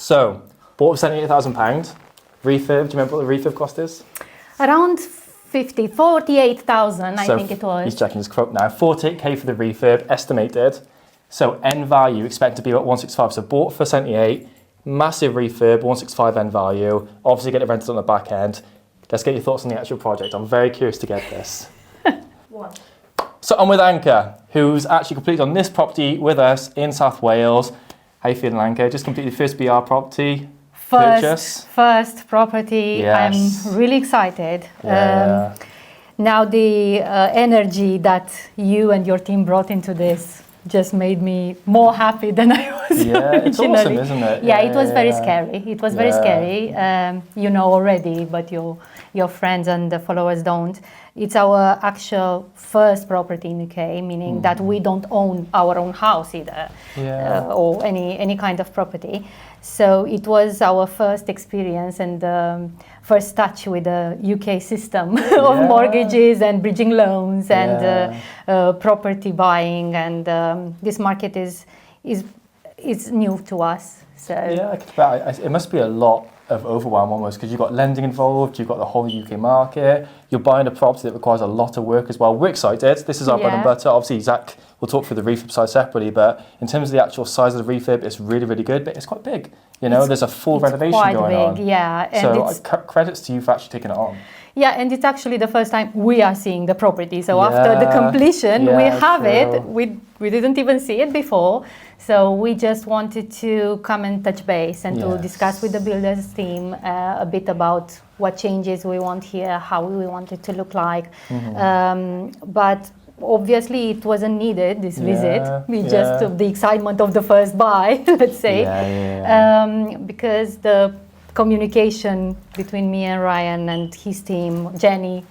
So, bought for £78,000. Refurb, do you remember what the refurb cost is? Around 48,000, I think it was. He's checking his quote now. 48k for the refurb, estimated. So end value expected to be about 165. So bought for 78, massive refurb, 165 end value. Obviously get it rented on the back end. Let's get your thoughts on the actual project. I'm very curious to get this. What? So I'm with Anca, who's actually completed on this property with us in South Wales. How you feeling, Anca? Just completed first BR property purchase. First property. Yes. I'm really excited. Yeah. Now the energy that you and your team brought into this just made me more happy than I was originally. It's awesome, isn't it? Yeah, it was very scary. It was very scary. You know already, but your friends and the followers don't. It's our actual first property in UK, meaning that we don't own our own house either, or any kind of property. So it was our first experience and first touch with the UK system of mortgages and bridging loans and property buying, and this market is new to us. So yeah, I could bet. It must be a lot of overwhelm almost, because you've got lending involved, you've got the whole UK market, you're buying a property that requires a lot of work as well. We're excited. This is our bread and butter. Obviously, Zach will talk through the refurb side separately, but in terms of the actual size of the refurb, it's really, really good, but it's quite big. You know, there's a full renovation going on. Yeah, and so credits to you for actually taking it on. Yeah, and it's actually the first time we are seeing the property. So after the completion, we have it. We didn't even see it before. So we just wanted to come and touch base and to discuss with the builders team a bit about what changes we want here, how we want it to look like. But obviously it wasn't needed, this visit. We just took the excitement of the first buy, let's say. Because the communication between me and Ryan and his team, Jenny.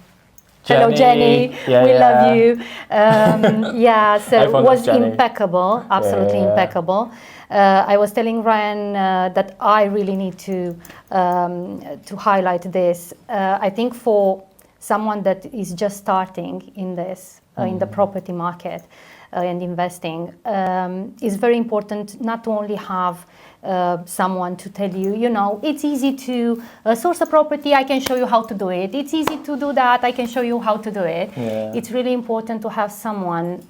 Hello, Jenny. We love you. So it was impeccable, absolutely impeccable. I was telling Ryan that I really need to highlight this. I think for someone that is just starting in this, in the property market and investing, it's very important not to only have someone to tell you, you know, it's easy to source a property, I can show you how to do it. It's easy to do that, I can show you how to do it. It's really important to have someone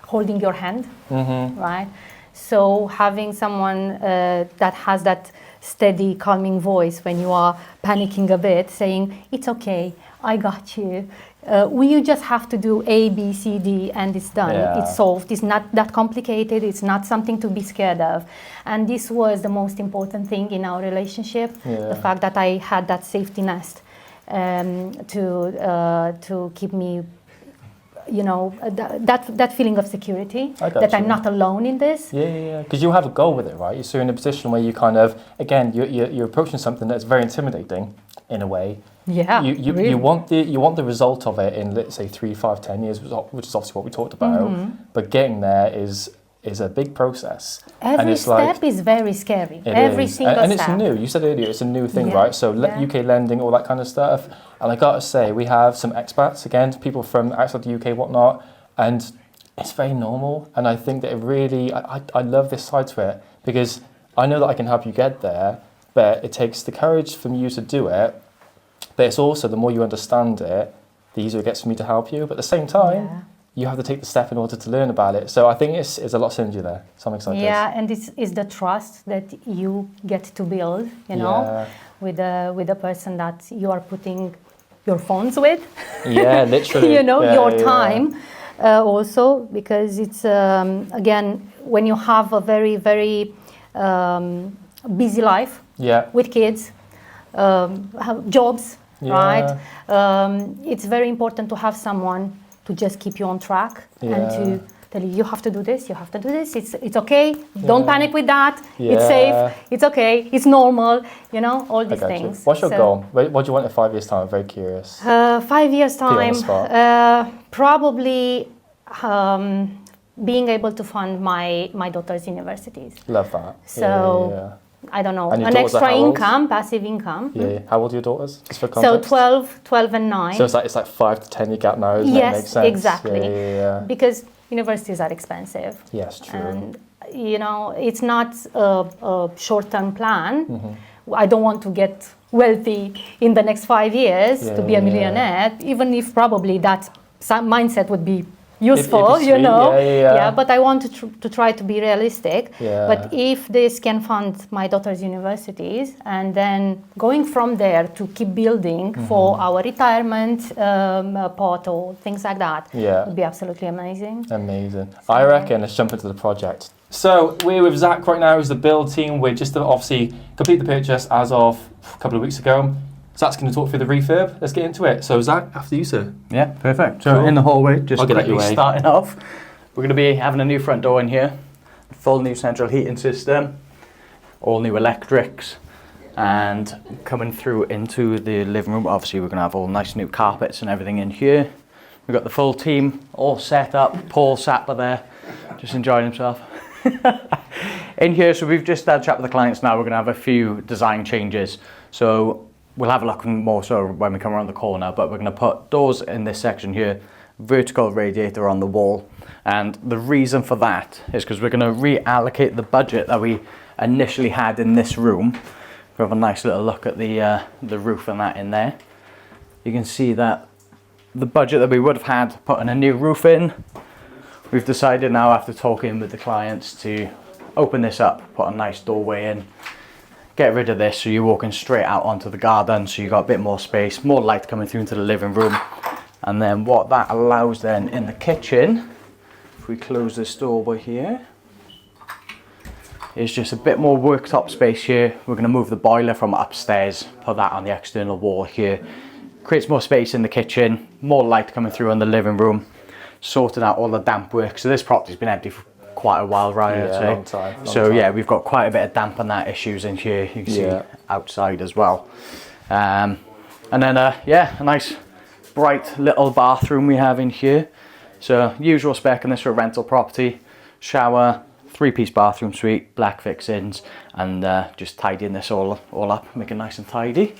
holding your hand, right? So having someone that has that steady, calming voice when you are panicking a bit, saying, it's okay, I got you. You just have to do A, B, C, D, and it's done. It's solved. It's not that complicated. It's not something to be scared of. And this was the most important thing in our relationship, the fact that I had that safety nest to keep me, you know, that feeling of security, that I'm not alone in this. Because you have a goal with it, right? So you're in a position where you kind of, again, you're approaching something that's very intimidating in a way. You want the result of it in, let's say, 3, 5, 10 years, which is obviously what we talked about. But getting there is a big process. Every step is very scary. Every single step. And it's new. You said earlier, it's a new thing, right? So UK lending, all that kind of stuff. And I got to say, we have some expats, again, people from outside the UK, whatnot, and it's very normal. And I think that it really, I love this side to it, because I know that I can help you get there, but it takes the courage from you to do it. But it's also, the more you understand it, the easier it gets for me to help you. But at the same time, you have to take the step in order to learn about it. So I think it's a lot of synergy there. So I'm excited. Yeah, and it's the trust that you get to build, you know, with the person that you are putting your funds with. Yeah, literally. You know, your time also, because it's, again, when you have a very, very busy life with kids, jobs, right? It's very important to have someone to just keep you on track and to tell you, you have to do this, you have to do this. It's okay. Don't panic with that. It's safe. It's okay. It's normal. You know, all these things. What's your goal? What do you want in 5 years' time? I'm very curious. 5 years' time, probably being able to fund my daughter's universities. Love that. So. I don't know, an extra income, passive income. How old are your daughters, just for context? So 12 and 9. So it's like 5 to 10 year gap now, isn't it? Makes sense. Exactly. Because universities are expensive. Yes, true. And you know, it's not a short-term plan. I don't want to get wealthy in the next 5 years to be a millionaire, even if probably that mindset would be useful, you know. But I want to try to be realistic. But if this can fund my daughter's universities, and then going from there to keep building for our retirement pot or things like that, would be absolutely amazing. Amazing. I reckon let's jump into the project. So we're with Zach right now, who's the build team. We're just obviously complete the purchase as of a couple of weeks ago. Zach's going to talk through the refurb. Let's get into it. So Zach, after you, sir. Yeah, perfect. So in the hallway, just quickly starting off, we're going to be having a new front door in here, full new central heating system, all new electrics, and coming through into the living room. Obviously, we're going to have all nice new carpets and everything in here. We've got the full team all set up. Paul sat by there, just enjoying himself. In here, so we've just had a chat with the clients now. We're going to have a few design changes. So we'll have a look more so when we come around the corner, but we're going to put doors in this section here, vertical radiator on the wall. And the reason for that is because we're going to reallocate the budget that we initially had in this room. We have a nice little look at the roof and that in there. You can see that the budget that we would have had putting a new roof in, we've decided now after talking with the clients to open this up, put a nice doorway in, get rid of this so you're walking straight out onto the garden, so you've got a bit more space, more light coming through into the living room. And then what that allows then in the kitchen, if we close this doorway here, is just a bit more worktop space here. We're going to move the boiler from upstairs, put that on the external wall here. Creates more space in the kitchen, more light coming through in the living room, sorting out all the damp work. So this property's been empty for quite a while, right? Long time. Yeah, we've got quite a bit of damp and that issues in here. You can see outside as well. And then, a nice bright little bathroom we have in here. So usual spec in this for a rental property. Shower, 3-piece bathroom suite, black fixings, and just tidying this all up, make it nice and tidy.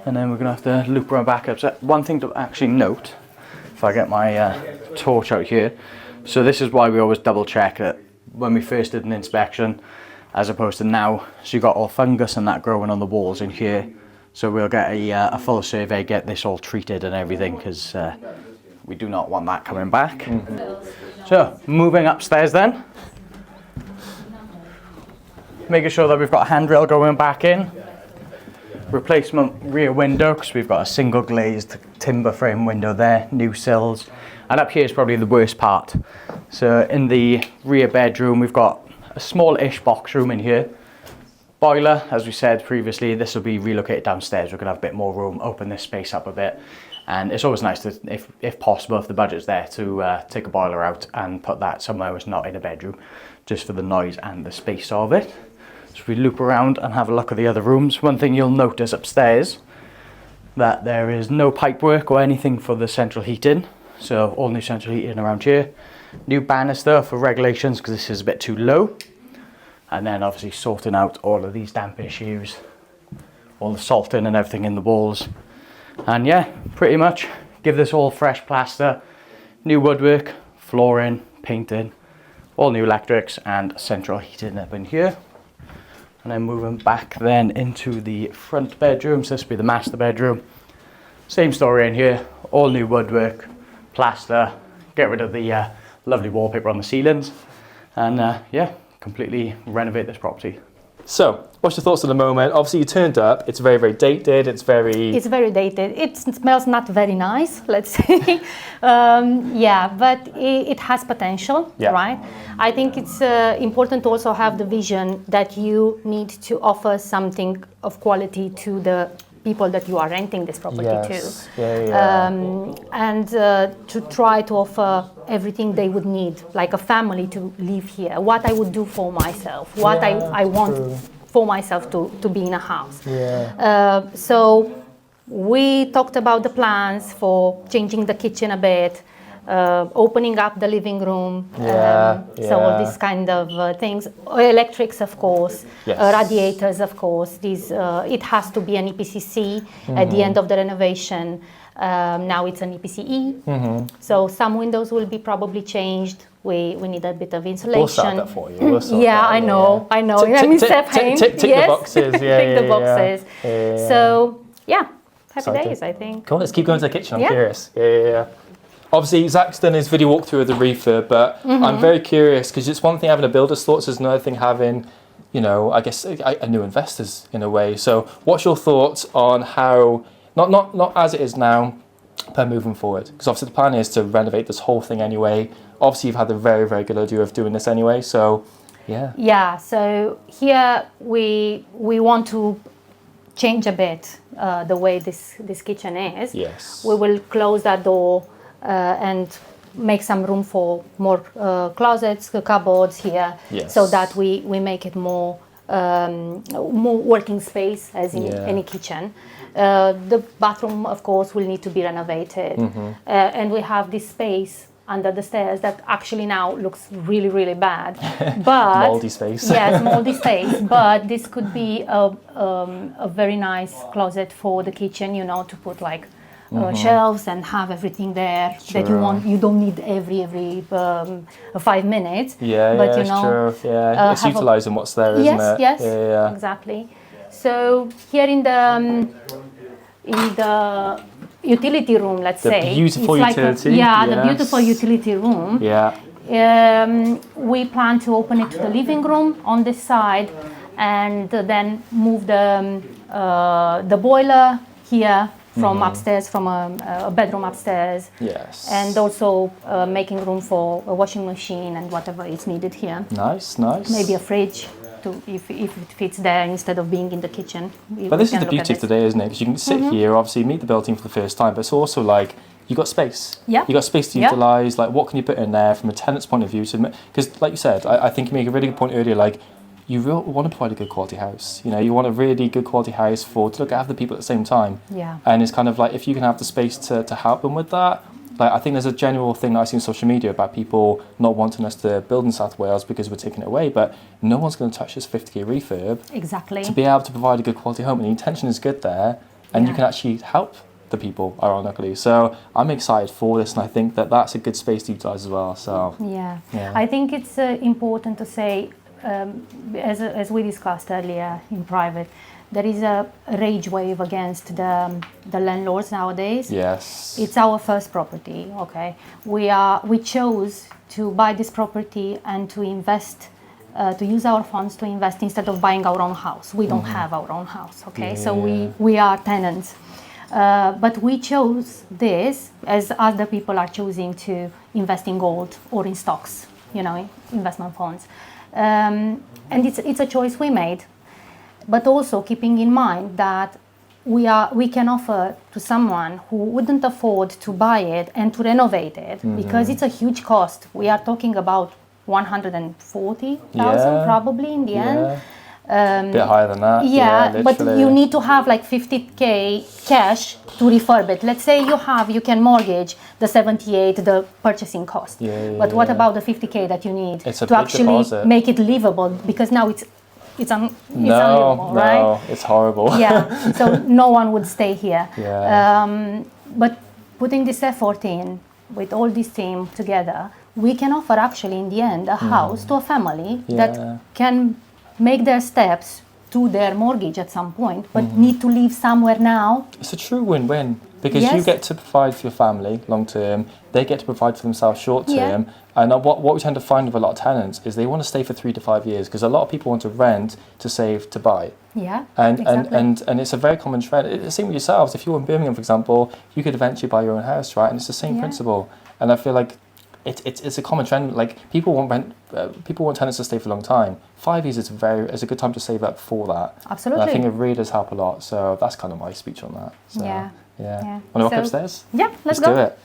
And then we're going to have to loop around back up. So one thing to actually note, if I get my torch out here, so this is why we always double check it when we first did an inspection as opposed to now. So you got all fungus and that growing on the walls in here. So we'll get a full survey, get this all treated and everything, because we do not want that coming back. So moving upstairs then, making sure that we've got a handrail going back in. Replacement rear window, because we've got a single glazed timber frame window there, new sills. And up here is probably the worst part. So in the rear bedroom, we've got a small-ish box room in here. Boiler, as we said previously, this will be relocated downstairs. We're going to have a bit more room, open this space up a bit. And it's always nice to, if possible, if the budget's there, to take a boiler out and put that somewhere that's not in a bedroom, just for the noise and the space of it. So if we loop around and have a look at the other rooms, one thing you'll notice upstairs, that there is no pipe work or anything for the central heating. So all new central heating around here. New banister for regulations because this is a bit too low. And then obviously sorting out all of these damp issues, all the salting and everything in the walls. And yeah, pretty much give this all fresh plaster, new woodwork, flooring, painting, all new electrics and central heating up in here. And then moving back then into the front bedroom, so this will be the master bedroom. Same story in here, all new woodwork, plaster, get rid of the lovely wallpaper on the ceilings, and yeah, completely renovate this property. So, what's your thoughts at the moment? Obviously, you turned up. It's very, very dated. It's very dated. It smells not very nice, let's say. Yeah, but it has potential, right? I think it's important to also have the vision that you need to offer something of quality to the people that you are renting this property to. And to try to offer everything they would need, like a family to live here, what I would do for myself, what I want for myself to be in a house. So we talked about the plans for changing the kitchen a bit, opening up the living room, so all these kind of things. Electrics, of course, radiators, of course. These it has to be an EPCC at the end of the renovation. Now it's an EPCE, so some windows will be probably changed. we need a bit of insulation. We'll sort that for you. We'll sort yeah, that, I know. I mean, tick the boxes. Yeah, tick the boxes. Yeah. So, yeah, happy Excited. days, I think. Cool, let's keep going to the kitchen. I'm curious. Yeah. Obviously, Zach's done his video walkthrough of the refurb, but I'm very curious because it's one thing having a builder's thoughts, it's another thing having, you know, I guess a new investors in a way. So, what's your thoughts on how, not as it is now, but moving forward? Because obviously the plan is to renovate this whole thing anyway. Obviously, you've had the very, very good idea of doing this anyway. So, yeah. Yeah. So here we want to change a bit the way this kitchen is. Yes. We will close that door and make some room for more closets, cupboards here, so that we make it more working space as in any kitchen. The bathroom, of course, will need to be renovated, and we have this space under the stairs that actually now looks really, really bad. But moldy space. Yes, moldy space. But this could be a very nice closet for the kitchen, you know, to put like shelves and have everything there that you want. You don't need every 5 minutes. Yeah, but, you know, it's true. Yeah, it's utilising what's there, isn't it? Yes, exactly. So here in the utility room, let's say. The beautiful utility. The beautiful utility room. Yeah. We plan to open it to the living room on this side, and then move the boiler here from upstairs, from a bedroom upstairs. Yes. And also making room for a washing machine and whatever is needed here. Nice. Maybe a fridge. If it fits there instead of being in the kitchen. But this is the beauty of today, isn't it? Because you can sit here, obviously meet the build team for the first time, but it's also like you got space. Yeah. You got space to utilise. Like, what can you put in there from a tenant's point of view? Because, like you said, I think you make a really good point earlier. Like, you want to provide a good quality house. You know, you want a really good quality house to look after the people at the same time. Yeah. And it's kind of like if you can have the space to help them with that. Like, I think there's a general thing that I see on social media about people not wanting us to build in South Wales because we're taking it away, but no one's going to touch this 50k refurb. Exactly. To be able to provide a good quality home, and the intention is good there, and you can actually help the people, ironically. So I'm excited for this, and I think that that's a good space to utilise as well. So yeah. I think it's important to say, as we discussed earlier in private, there is a rage wave against the landlords nowadays. Yes. It's our first property, okay? We chose to buy this property and to invest, to use our funds to invest instead of buying our own house. We don't have our own house, okay? So we are tenants. But we chose this as other people are choosing to invest in gold or in stocks, you know, investment funds. And it's a choice we made. But also keeping in mind that we can offer to someone who wouldn't afford to buy it and to renovate it because it's a huge cost. We are talking about 140,000 probably in the end. A bit higher than that. Yeah, but you need to have like 50k cash to refurb it. Let's say you can mortgage the 78, the purchasing cost. But what about the 50k that you need to actually make it livable? Because now it's unlivable, right? No, it's horrible. So no one would stay here. But putting this effort in with all this team together, we can offer actually in the end a house to a family that can make their steps to their mortgage at some point, but need to live somewhere now. It's a true win-win because you get to provide for your family long term, they get to provide for themselves short term, and what we tend to find with a lot of tenants is they want to stay for 3 to 5 years because a lot of people want to rent to save to buy. And it's a very common trend. It's the same with yourselves. If you're in Birmingham, for example, you could eventually buy your own house, right? And it's the same principle. And I feel like it's a common trend. Like people want tenants to stay for a long time. 5 years is a good time to save up for that. Absolutely. And I think it really does help a lot. So that's kind of my speech on that. So, Want to walk upstairs? Yeah, let's go. Do it.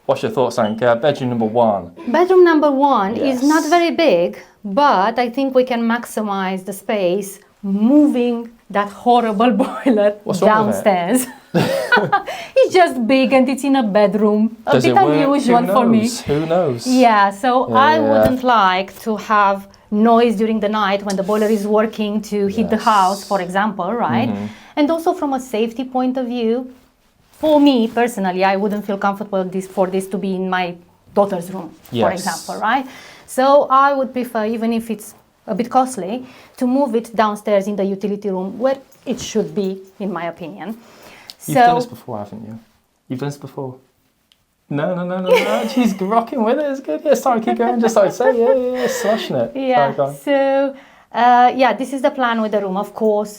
What's your thoughts, Anca? Bedroom number 1. Bedroom number 1 is not very big, but I think we can maximize the space moving that horrible boiler downstairs. It's just big and it's in a bedroom. A bit unusual for me. Who knows? Yeah, so I wouldn't like to have noise during the night when the boiler is working to heat the house, for example, right? And also from a safety point of view, for me personally, I wouldn't feel comfortable for this to be in my daughter's room, for Yes. example, right? So I would prefer, even if it's a bit costly, to move it downstairs in the utility room where it should be, in my opinion. You've done this before, haven't you? You've done this before. No. She's rocking with it. It's good. Yeah, sorry, keep going. Just like say, yeah, smashing it. Yeah. Sorry, go on. So, this is the plan with the room. Of course,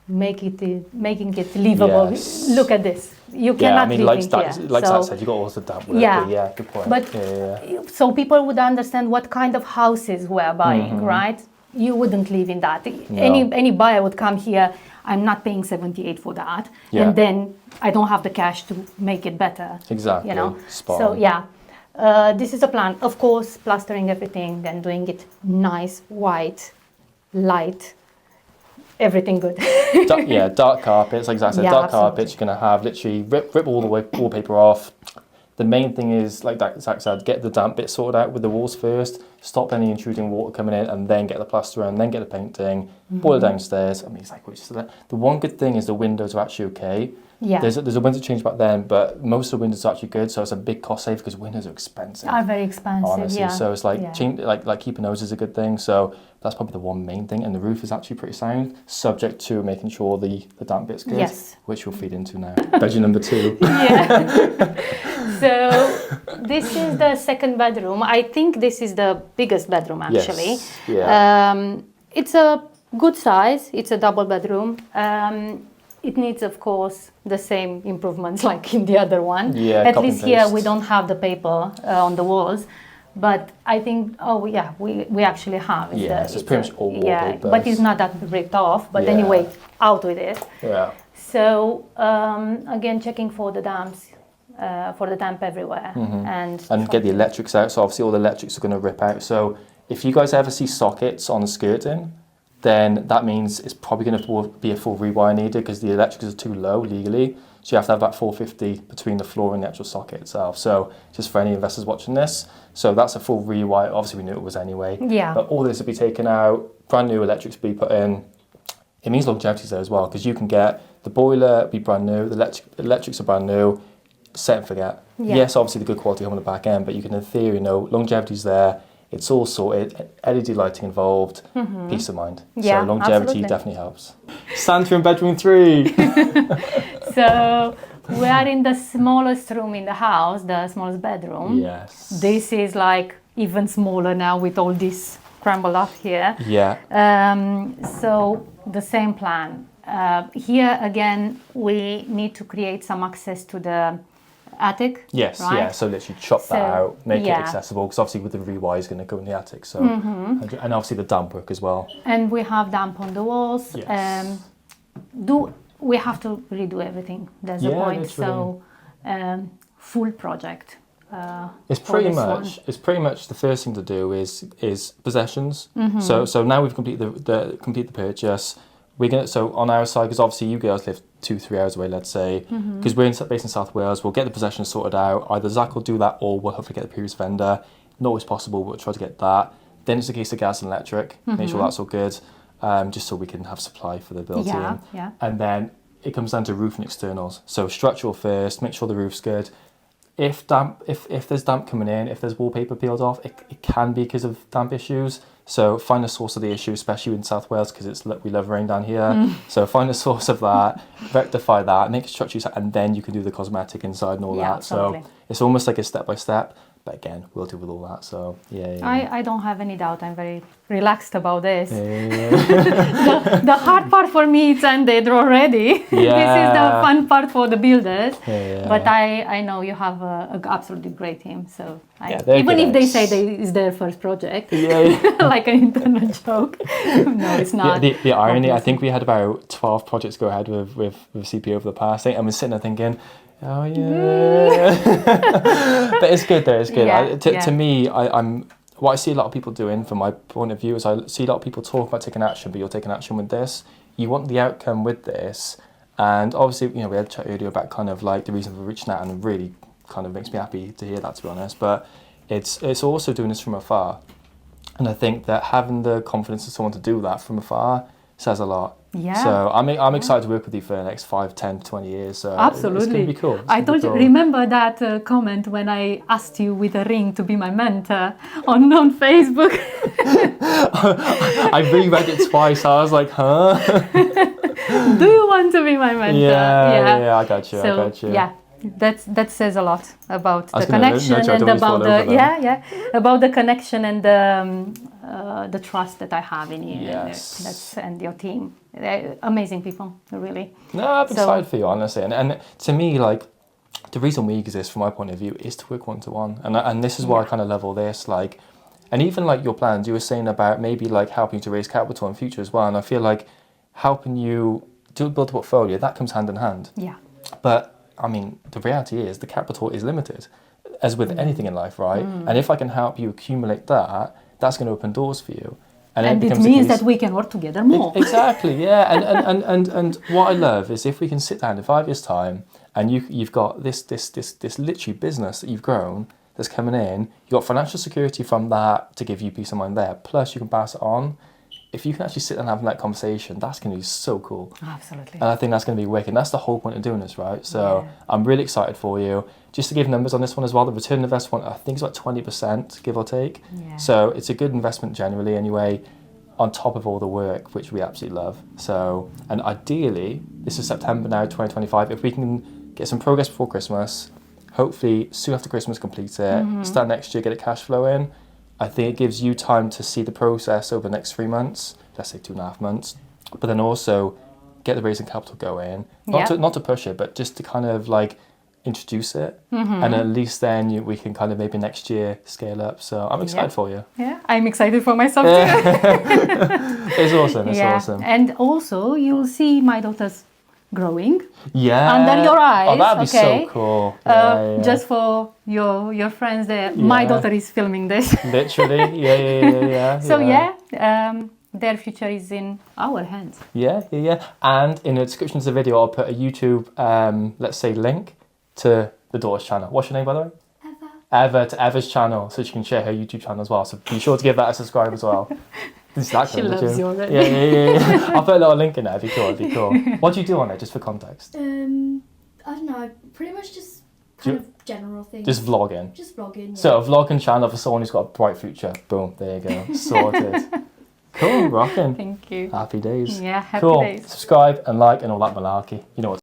making it livable. Yes. Look at this. You Yeah, cannot I mean, live like in that, here. like So- Zach said, you got all the damp work. Yeah. But yeah, good point. But yeah. so people would understand what kind of houses we're buying, right? You wouldn't live in that. Any buyer would come here. I'm not paying 78 for that, Yeah. and then I don't have the cash to make it better. Exactly. You know. Spot So on. yeah, this is the plan. Of course, plastering everything, then doing it nice, white, light, everything good. Dark carpets. Like Zach said, Yeah, dark absolutely. carpets. You're gonna have literally rip all the wallpaper off. The main thing is, like Zach said, get the damp bit sorted out with the walls first. Stop any intruding water coming in, and then get the plaster on, then get the painting. Boil it downstairs. I mean, it's like what you said. The one good thing is the windows are actually okay. Yeah. There's a window change back then, but most of the windows are actually good, so it's a big cost save because windows are expensive. Are very expensive. Honestly, Yeah. so it's like Yeah. like keeping those is a good thing. So that's probably the one main thing, and the roof is actually pretty sound, subject to making sure the damp bit's good, Yes. which we'll feed into now. Bedroom number 2. Yeah. So this is the second bedroom. I think this is the biggest bedroom actually. Yes. Yeah. It's a good size. It's a double bedroom. It needs, of course, the same improvements like in the other one. Yeah, At copy least and here paste. we don't have the paper on the walls. But I think, we actually have. Yeah, so it's pretty much all yeah, wallpaper but base. it's not that ripped off. But Yeah. anyway, out with it. Yeah. So again, checking for the damps, for the damp everywhere, and Get the electrics out. So obviously all the electrics are going to rip out. So if you guys ever see sockets on the skirting, then that means it's probably going to be a full rewire needed because the electrics are too low legally. So you have to have about 450 between the floor and the actual socket itself. So just for any investors watching this, so that's a full rewire. Obviously we knew it was anyway. Yeah. But all this will be taken out, brand new electrics will be put in. It means longevity there as well because you can get the boiler be brand new, the electrics are brand new, set and forget. Yeah. Yes, obviously the good quality home on the back end, but you can in theory know longevity's there. It's all sorted, LED lighting involved, peace of mind. Yeah, so longevity absolutely. definitely helps. Santa in bedroom 3. So we are in the smallest room in the house, the smallest bedroom. Yes. This is like even smaller now with all this crumbled up here. Yeah. So the same plan. Here again, we need to create some access to the attic. Yes, right? yeah. So literally chop So, that out, make it yeah. accessible because obviously with the rewire is going to go in the attic. So and obviously the damp work as well. And we have damp on the walls. Yes. We have to redo everything. That's the Yeah, point. literally. So full project. It's for pretty this much. one. It's pretty much the first thing to do is possessions. So now we've completed the purchase. We're gonna on our side because obviously you guys live 2-3 hours away. Let's say because we're based in South Wales, we'll get the possessions sorted out. Either Zach will do that or we'll hopefully get the previous vendor. Not always possible, but we'll try to get that. Then it's a case of gas and electric. Make sure that's all good, just so we can have supply for the build team. Yeah. And then it comes down to roof and externals. So structural first. Make sure the roof's good. If there's damp coming in, if there's wallpaper peeled off, it can be because of damp issues. So find the source of the issue, especially in South Wales because we love rain down here. So find the source of that, rectify that, make a structure, and then you can do the cosmetic inside and all Yeah, that. absolutely. So it's almost like a step by step. But again, we'll deal with all that. So yeah. I don't have any doubt. I'm very relaxed about this. Yeah. The hard part for me is ended already. This is the fun part for the builders. Yeah. But I know you have an absolutely great team. So they're even good if they eggs. say it's their first project, Yeah. like an internal joke, no, it's not. The irony, I Obviously. think we had about 12 projects go ahead with CP over the past thing, and we're sitting there thinking, oh yeah. But it's good though, it's good. Yeah, To me, I'm what I see a lot of people doing from my point of view is I see a lot of people talk about taking action, but you're taking action with this. You want the outcome with this, and obviously, we had a chat earlier about kind of like the reason for reaching out, and it really kind of makes me happy to hear that, to be honest. But it's also doing this from afar. And I think that having the confidence of someone to do that from afar says a lot. Yeah. So I'm excited to work with you for the next 5, 10, 20 years. So Absolutely. It's going to be cool. I told you, remember that comment when I asked you with a ring to be my mentor on Facebook? I reread it twice. I was like, huh? Do you want to be my mentor? Yeah, I got you. So, I got you. yeah, that says a lot about the connection and about about the connection and the trust that I have in you. Yes. And your team. They're amazing people, really. No, I'm excited for you, honestly. And to me, like, the reason we exist, from my point of view, is to work one-to-one. And this is why I kind of love all this. Like, and even like your plans, you were saying about maybe like helping to raise capital in future as well. And I feel like helping you build a portfolio, that comes hand in hand. Yeah. But I mean, the reality is the capital is limited, as with anything in life, right? And if I can help you accumulate that, that's going to open doors for you. And it means that we can work together more. Exactly, yeah. And what I love is if we can sit down in 5 years' time and you've got this literally business that you've grown that's coming in, you've got financial security from that to give you peace of mind there, plus you can pass it on. If you can actually sit and have that conversation, that's going to be so cool. Absolutely. And I think that's going to be wicked. And that's the whole point of doing this, right? So I'm really excited for you. Just to give numbers on this one as well, the return on investment, I think it's about 20%, give or take. Yeah. So it's a good investment generally anyway, on top of all the work, which we absolutely love. So, and ideally, this is September now, 2025, if we can get some progress before Christmas, hopefully soon after Christmas complete it, start next year, get a cash flow in, I think it gives you time to see the process over the next 3 months, let's say 2.5 months, but then also get the raising capital going, not to push it, but just to kind of like introduce it, and at least then we can kind of maybe next year scale up. So I'm excited for you. Yeah, I'm excited for myself too. It's awesome. It's awesome. And also you'll see my daughters growing. Yeah. Under your eyes. Oh, that'd be so cool. Just for your friends there, my daughter is filming this. Literally, yeah. So their future is in our hands. Yeah. And in the description of the video, I'll put a YouTube, let's say, link to the daughter's channel. What's your name, by the way? Eva, to Eva's channel, so she can share her YouTube channel as well. So be sure to give that a subscribe as well. She loves you already. Yeah. I'll put a little link in there. It'd be cool. What do you do on it, just for context? I don't know. Pretty much just kind of general things. Just vlogging. Just vlogging. Yeah. So a vlogging channel for someone who's got a bright future. Boom. There you go. Sorted. Cool. Rocking. Thank you. Happy days. Yeah. Happy days. Subscribe and like and all that malarkey. You know what.